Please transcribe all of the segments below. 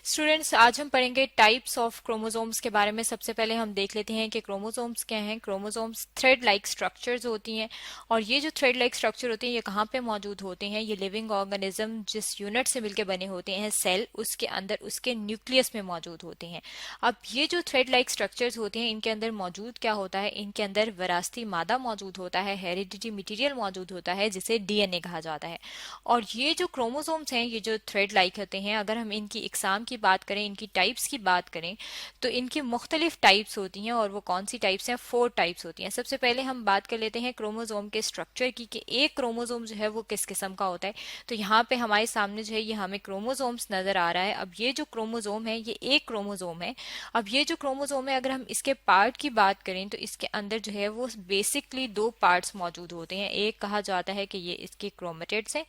Students, आज हम पढ़ेंगे टाइप्स ऑफ क्रोमोसोम्स के बारे में। सबसे पहले हम देख लेते हैं कि क्रोमोसोम्स क्या हैं। क्रोमोसोम्स थ्रेड लाइक स्ट्रक्चर्स होती हैं, और ये जो थ्रेड लाइक स्ट्रक्चर होती हैं ये कहाँ पे मौजूद होते हैं? ये लिविंग ऑर्गेनिज्म जिस यूनिट से मिलकर बने होते हैं, सेल, उसके अंदर उसके न्यूक्लियस में मौजूद होते हैं। अब ये जो थ्रेड लाइक स्ट्रक्चर्स होते हैं इनके अंदर मौजूद क्या होता है? इनके अंदर विरासती मादा मौजूद होता है, हेरिडिटी मटीरियल मौजूद होता है जिसे डीएनए कहा जाता है। और ये जो क्रोमोसोम्स हैं, ये जो थ्रेड लाइक होते हैं, अगर हम इनकी इकसाम की बात करें, इनकी टाइप्स की बात करें, तो इनकी मुख्तलिफ टाइप्स होती हैं। और वो कौन सी टाइप्स हैं? 4 टाइप्स होती हैं। सबसे पहले हम बात कर लेते हैं क्रोमोसोम के स्ट्रक्चर की, कि एक क्रोमोसोम जो है वो किस किस्म का होता है। तो यहाँ पे हमारे सामने जो है ये हमें क्रोमोसोम्स नजर आ रहा है। अब ये जो क्रोमोसोम है ये एक क्रोमोसोम है। अब ये जो क्रोमोसोम है, अगर हम इसके पार्ट की बात करें तो इसके अंदर जो है वो बेसिकली 2 पार्ट्स मौजूद होते हैं। एक कहा जाता है कि ये इसके क्रोमेटिड्स हैं,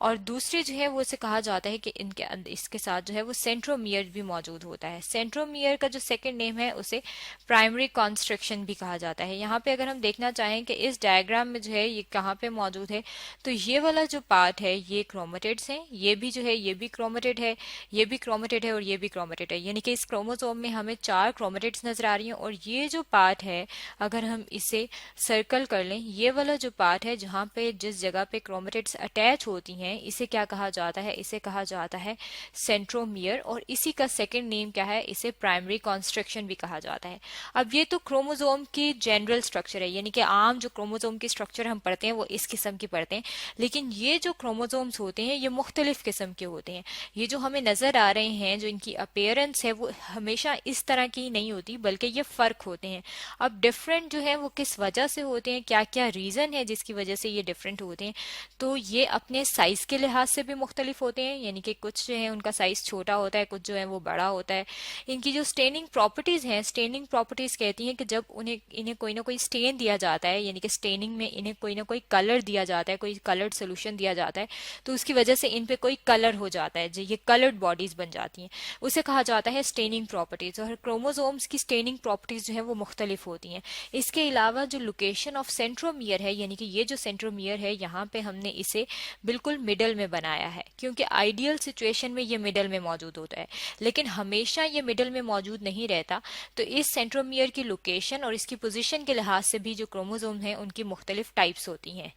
और दूसरी जो है वो इसे कहा जाता है कि इनके अंदर इसके साथ जो है वो सेंट्रोमियर भी मौजूद होता है। सेंट्रोमियर का जो सेकंड नेम है उसे प्राइमरी कॉन्स्ट्रक्शन भी कहा जाता है। यहाँ पे अगर हम देखना चाहें कि इस डायग्राम में जो है ये कहाँ पे मौजूद है, तो ये वाला जो पार्ट है ये क्रोमेटिड्स है, ये भी जो है ये भी क्रोमेटिड है, ये भी क्रोमेटिड है, और ये भी क्रोमेटिड है। यानी कि इस क्रोमोसोम में हमें 4 क्रोमेटिड्स नजर आ रही हैं। और ये जो पार्ट है, अगर हम इसे सर्कल कर लें, ये वाला जो पार्ट है जहाँ पे जिस जगह पे क्रोमेटिड्स अटैच होती हैं, इसे क्या कहा जाता है? इसे कहा जाता है सेंट्रोमियर। और इसी का सेकंड नेम क्या है? इसे प्राइमरी कॉन्स्ट्रक्शन भी कहा जाता है। अब ये तो क्रोमोसोम की जनरल स्ट्रक्चर है, यानी कि आम जो क्रोमोसोम की स्ट्रक्चर हम पढ़ते हैं वो इस किस्म की पढ़ते हैं। लेकिन ये जो क्रोमोसोम्स होते हैं ये मुख्तलिफ किस्म के होते हैं। ये जो हमें नजर आ रहे हैं, जो इनकी अपीयरेंस है, वो हमेशा इस तरह की नहीं होती, बल्कि ये फर्क होते हैं। अब डिफरेंट जो है वो किस वजह से होते हैं, क्या क्या रीजन है जिसकी वजह से ये डिफरेंट होते हैं? तो ये अपने साइज के लिहाज से भी मुख्तलिफ होते हैं, यानी कि कुछ जो है उनका साइज छोटा होता है, कुछ जो है वो बड़ा होता है। इनकी जो स्टेनिंग प्रॉपर्टीज हैं, स्टेनिंग प्रॉपर्टीज कहती हैं कि जब इन्हें कोई ना कोई स्टेन दिया जाता है, यानी कि स्टेनिंग में इन्हें कोई ना कोई कलर दिया जाता है, कोई कलर्ड सोल्यूशन दिया जाता है, तो उसकी वजह से इन पे कोई कलर हो जाता है, जो ये कलर्ड बॉडीज बन जाती हैं, उसे कहा जाता है स्टेनिंग प्रॉपर्टीज। और क्रोमोसोम्स की स्टेनिंग प्रॉपर्टीज जो है वो मुख्तलिफ होती हैं। इसके अलावा जो लोकेशन ऑफ सेंट्रोमियर है, यानी कि ये जो सेंट्रोमियर है, यहाँ पे हमने इसे बिल्कुल मिडल में बनाया है, क्योंकि आइडियल सिचुएशन में ये मिडल में मौजूद होता है, लेकिन हमेशा ये मिडल में मौजूद नहीं रहता। तो इस सेंट्रोमियर की लोकेशन और इसकी पोजीशन के लिहाज से भी जो क्रोमोसोम हैं उनकी मुख्तलिफ टाइप्स होती हैं।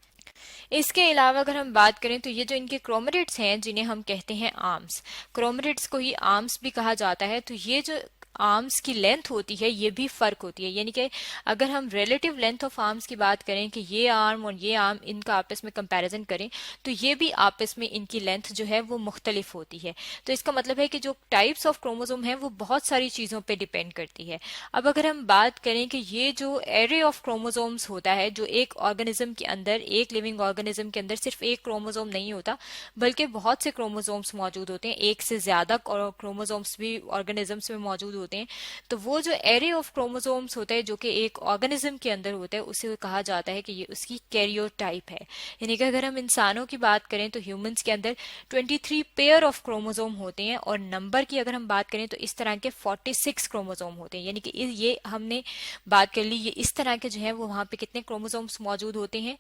इसके अलावा अगर हम बात करें तो ये जो इनके क्रोमेटिड्स हैं, जिन्हें हम कहते हैं आर्म्स, क्रोमेटिड्स को ही आर्म्स भी कहा जाता है। तो ये जो आर्म्स की लेंथ होती है ये भी फर्क होती है, यानी कि अगर हम रिलेटिव लेंथ ऑफ आर्म्स की बात करें कि ये आर्म और ये आर्म इनका आपस में कंपैरिजन करें, तो ये भी आपस में इनकी लेंथ जो है वो मुख्तलिफ होती है। तो इसका मतलब है कि जो टाइप्स ऑफ क्रोमोसोम है वो बहुत सारी चीज़ों पे डिपेंड करती है। अब अगर हम बात करें कि ये जो एरे ऑफ क्रोमोसोम्स होता है, जो एक ऑर्गेनिज्म के अंदर, एक लिविंग ऑर्गेनिज्म के अंदर सिर्फ एक क्रोमोसोम नहीं होता, बल्कि बहुत से क्रोमोसोम्स मौजूद होते हैं, एक से ज्यादा क्रोमोसोम्स भी ऑर्गेनिजम्स में मौजूद होते हैं। तो वो जो एरे ऑफ क्रोमोसोम्स होता है जो कि एक ऑर्गेनिज्म के अंदर होता है, उसे कहा जाता है कि ये उसकी कैरियोटाइप है। यानी कि अगर हम इंसानों की बात करें तो ह्यूमंस के अंदर 23 पेयर ऑफ क्रोमोसोम होते हैं, और नंबर की अगर हम बात करें तो इस तरह के 46 क्रोमोसोम होते हैं। यानी कि ये हमने बात कर ली, ये इस तरह के जो है वो वहां पे कितने क्रोमोसोम्स मौजूद होते हैं?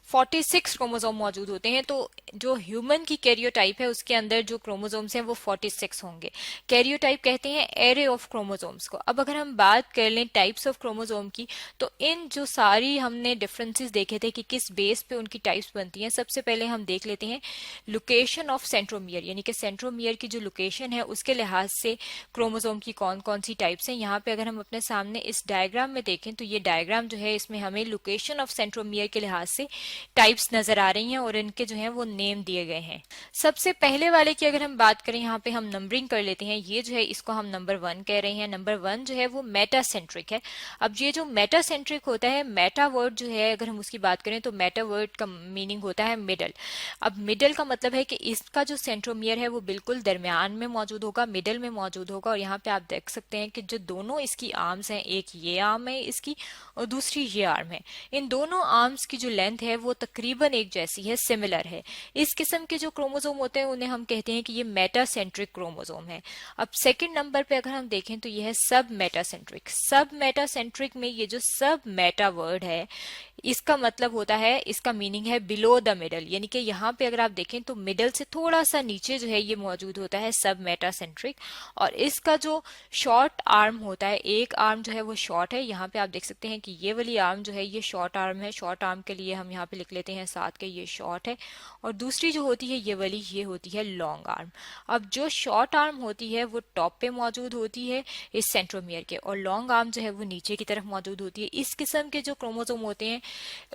46 क्रोमोसोम मौजूद होते हैं। तो जो ह्यूमन की कैरियोटाइप है उसके अंदर जो क्रोमोसोम्स हैं वो 46 होंगे। कैरियोटाइप कहते हैं एरे ऑफ क्रोमोसोम्स को। अब अगर हम बात कर लें टाइप्स ऑफ क्रोमोसोम की, तो इन जो सारी हमने डिफरेंसेस देखे थे कि किस बेस पे उनकी टाइप्स बनती हैं, सबसे पहले हम देख लेते हैं लोकेशन ऑफ सेंट्रोमियर, यानी कि सेंट्रोमियर की जो लोकेशन है उसके लिहाज से क्रोमोसोम की कौन कौन सी टाइप्स हैं। यहाँ पे अगर हम अपने सामने इस डायग्राम में देखें तो ये डायग्राम जो है इसमें हमें लोकेशन ऑफ सेंट्रोमियर के लिहाज से टाइप्स नजर आ रही हैं, और इनके जो है वो नेम दिए गए हैं। सबसे पहले वाले की अगर हम बात करें, यहाँ पे हम नंबरिंग कर लेते हैं। ये जो है इसको हम नंबर 1 कह रहे हैं। नंबर 1 जो है वो मेटासेंट्रिक है। अब ये जो मेटासेंट्रिक होता है, मेटा वर्ड जो है अगर हम उसकी बात करें तो मेटा वर्ड का मीनिंग होता है मिडल। अब मिडल का मतलब है कि इसका जो सेंट्रोमियर है वो बिल्कुल दरमियान में मौजूद होगा, मिडल में मौजूद होगा। और यहाँ पे आप देख सकते हैं कि जो दोनों इसकी आर्म्स हैं, एक ये आर्म है इसकी और दूसरी ये आर्म है, इन दोनों आर्म्स की जो लेंथ है वो तकरीबन एक जैसी है, सिमिलर है। इस किस्म के जो क्रोमोसोम होते हैं उन्हें हम कहते हैं कि ये मेटासेंट्रिक क्रोमोसोम है। अब सेकंड नंबर पे अगर हम देखें देखें तो ये है सब मेटासेंट्रिक। सब मेटासेंट्रिक में ये जो सब मेटा वर्ड है, इसका मतलब होता है, इसका मीनिंग है बिलो द मिडल, यानी कि यहाँ पे अगर आप देखें तो मिडल से थोड़ा सा नीचे जो है ये मौजूद होता है सब मेटासेंट्रिक। और इसका जो शॉर्ट आर्म होता है, एक आर्म जो है वो शॉर्ट है, यहाँ पे आप देख सकते हैं कि ये वाली आर्म जो है ये शॉर्ट आर्म है। शॉर्ट आर्म के लिए हम यहाँ पे लिख लेते हैं साथ के ये शॉर्ट है, और दूसरी जो होती है ये वाली, ये होती है लॉन्ग आर्म। अब जो शॉर्ट आर्म होती है वो टॉप पे मौजूद होती है इस सेंट्रोमियर के, और लॉन्ग आर्म जो है वो नीचे की तरफ मौजूद होती है। इस किस्म के जो क्रोमोसोम होते हैं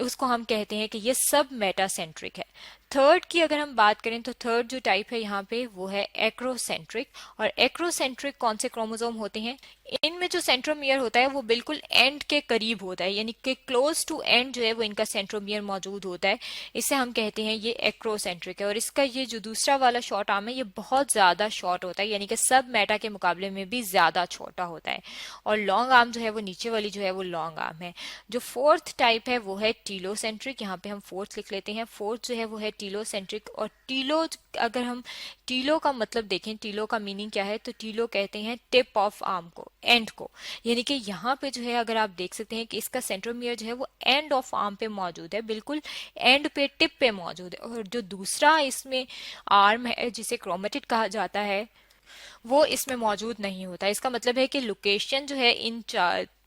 उसको हम कहते हैं कि ये सब मेटासेंट्रिक है। थर्ड की अगर हम बात करें तो थर्ड जो टाइप है यहाँ पे वो है एक्रोसेंट्रिक। और एक्रोसेंट्रिक कौन से क्रोमोसोम होते हैं, इनमें जो सेंट्रोमियर होता है वो बिल्कुल एंड के करीब होता है, यानी कि क्लोज टू एंड जो है वो इनका सेंट्रोमियर मौजूद होता है। इसे हम कहते हैं ये एक्रोसेंट्रिक है। और इसका ये जो दूसरा वाला शॉर्ट आर्म है ये बहुत ज्यादा शॉर्ट होता है, यानी कि सब मेटा के मुकाबले में भी ज्यादा छोटा होता है। और लॉन्ग आर्म जो है वो नीचे वाली जो है वो लॉन्ग आर्म है। जो फोर्थ टाइप है वो है टीलोसेंट्रिक, यहाँ पे हम फोर्थ लिख लेते हैं। फोर्थ जो है वो है टीलोसेंट्रिक। और टीलो, अगर हम टीलो का मतलब देखें, टीलो का मीनिंग क्या है, तो टीलो कहते हैं टिप ऑफ आर्म को, एंड को, यानी कि यहाँ पे जो है अगर आप देख सकते हैं कि इसका सेंट्रोमियर जो है वो एंड ऑफ आर्म पे मौजूद है, बिल्कुल एंड पे, टिप पे मौजूद है। और जो दूसरा इसमें आर्म है जिसे क्रोमेटिड कहा जाता है वो इसमें मौजूद नहीं होता। इसका मतलब है कि लोकेशन जो है इन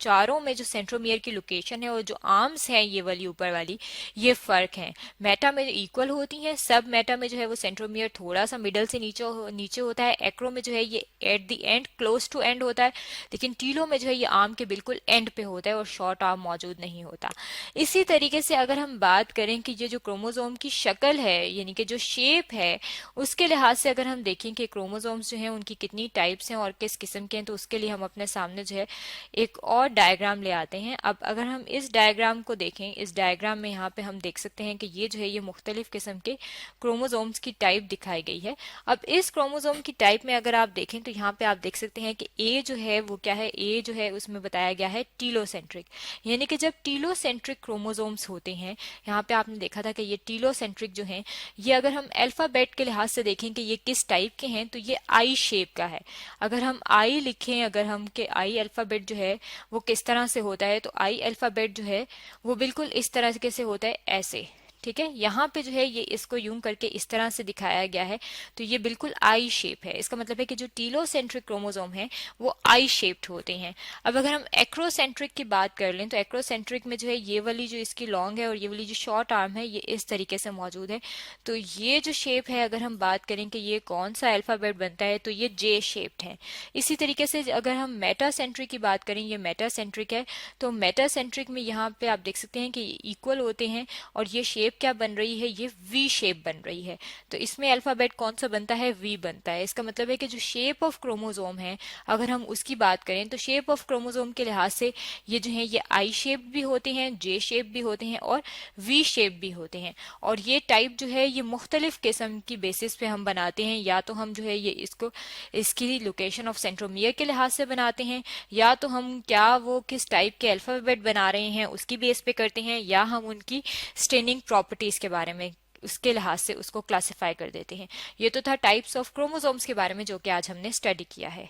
चारों में जो सेंट्रोमियर की लोकेशन है और जो आर्म्स हैं ये वाली ऊपर वाली, ये फर्क है। मेटा में इक्वल होती हैं, सब मेटा में जो है वो सेंट्रोमियर थोड़ा सा मिडल से नीचे होता है, एक्रो में जो है ये at the end close to end होता है, लेकिन टीलो में जो है ये आर्म के बिल्कुल एंड पे होता है और शॉर्ट आर्म मौजूद नहीं होता। इसी तरीके से अगर हम बात करें कि ये जो क्रोमोसोम की शक्ल है, यानी कि जो शेप है, उसके लिहाज से अगर हम देखें कि क्रोमोसोम्स जो हैं उनकी कितनी टाइप्स हैं और किस किस्म के हैं, तो उसके लिए हम अपने सामने जो है एक और डायग्राम ले आते हैं। अब अगर हम इस डायग्राम को देखें, इस डायग्राम में यहाँ पे हम देख सकते हैं कि ये जो है ये मुख्तलिफ किस्म के क्रोमोसोम्स की टाइप दिखाई गई है। अब इस क्रोमोसोम की टाइप में अगर आप देखें तो यहाँ पे आप देख सकते हैं कि ए जो है वो क्या है, ए जो है उसमें बताया गया है टीलोसेंट्रिक, यानी कि जब टीलोसेंट्रिक क्रोमोसोम्स होते हैं, यहाँ पे आपने देखा था कि ये टीलोसेंट्रिक जो है, ये अगर हम अल्फाबेट के लिहाज से देखें कि ये किस टाइप के हैं, तो ये आई शेप का है। अगर हम आई लिखें, अगर हम के आई अल्फाबेट जो है वो किस तरह से होता है, तो आई अल्फाबेट जो है वो बिल्कुल इस तरह से होता है, ऐसे, ठीक है। यहाँ पे जो है ये इसको यूं करके इस तरह से दिखाया गया है, तो ये बिल्कुल आई शेप है। इसका मतलब है कि जो टीलोसेंट्रिक क्रोमोसोम है वो आई शेप्ड होते हैं। अब अगर हम एक्रोसेंट्रिक की बात कर लें, तो एक्रोसेंट्रिक में जो है ये वाली जो इसकी लॉन्ग है और ये वाली जो शॉर्ट आर्म है ये इस तरीके से मौजूद है। तो ये जो शेप है, अगर हम बात करें कि ये कौन सा अल्फाबेट बनता है, तो ये जे शेप्ड है। इसी तरीके से अगर हम मेटासेंट्रिक की बात करें, ये मेटासेंट्रिक है, तो मेटासेंट्रिक में यहाँ पे आप देख सकते हैं कि इक्वल होते हैं और ये शेप क्या बन रही है, ये वी शेप बन रही है। तो इसमें अल्फाबेट कौन सा बनता है, वी बनता है। इसका मतलब है कि जो शेप ऑफ क्रोमोसोम है, अगर हम उसकी बात करें, तो शेप ऑफ क्रोमोसोम के लिहाज से ये जो है ये आई शेप भी होते हैं, जे शेप भी होते हैं और वी शेप भी होते हैं। और ये टाइप जो है ये मुख्तलिफ किस्म की बेसिस पे हम बनाते हैं, या तो हम जो है ये इसको इसकी लोकेशन ऑफ सेंट्रोमियर के लिहाज से बनाते हैं, या तो हम क्या वो किस टाइप के अल्फाबेट बना रहे हैं उसकी बेस पे करते हैं, या हम उनकी स्टेनिंग प्रॉपर्टीज के बारे में उसके लिहाज से उसको क्लासिफाई कर देते हैं। ये तो था टाइप्स ऑफ क्रोमोसोम्स के बारे में जो कि आज हमने स्टडी किया है।